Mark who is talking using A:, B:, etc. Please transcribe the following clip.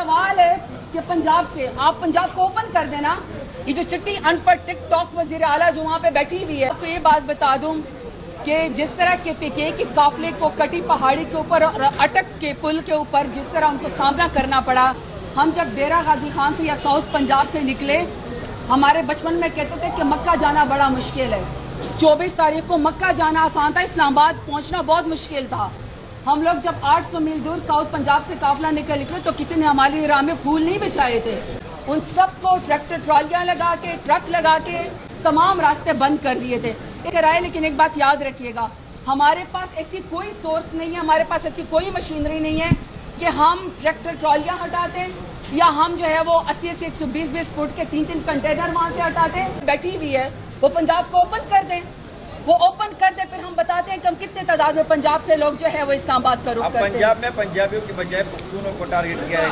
A: सवाल है कि पंजाब से आप पंजाब को ओपन कर देना। ये जो चिट्टी अनपढ़ टिक टॉक वजीर आला जो वहाँ पे बैठी हुई है, तो ये बात बता दूं कि जिस तरह के पीके के काफले को कटी पहाड़ी के ऊपर और अटक के पुल के ऊपर जिस तरह उनको सामना करना पड़ा, हम जब डेरा गाजी खान से या साउथ पंजाब से निकले, हमारे बचपन में कहते थे कि मक्का जाना बड़ा मुश्किल है। 24 तारीख को मक्का जाना आसान था, इस्लामाबाद पहुंचना बहुत मुश्किल था। हम लोग जब 800 मील दूर साउथ पंजाब से काफला निकले तो किसी ने हमारी राह में फूल नहीं बिछाए थे। उन सबको ट्रैक्टर ट्रॉलियां लगा के, ट्रक लगा के तमाम रास्ते बंद कर दिए थे। लेकिन एक बात याद रखिएगा, हमारे पास ऐसी कोई सोर्स नहीं है, हमारे पास ऐसी कोई मशीनरी नहीं है कि हम ट्रैक्टर ट्रॉलियां हटाते या हम जो है वो 80-80, 120-20 फुट के 3-3 कंटेनर वहां से हटाते। बैठी हुई है, वो पंजाब को ओपन कर दें, वो ओपन कर दे, फिर हम बताते हैं कि हम कितने तादाद में पंजाब से लोग जो है वो इस्लामाबाद का रुख करते हैं।
B: पंजाब में पंजाबियों की बजाय पख्तूनों को टारगेट किया है।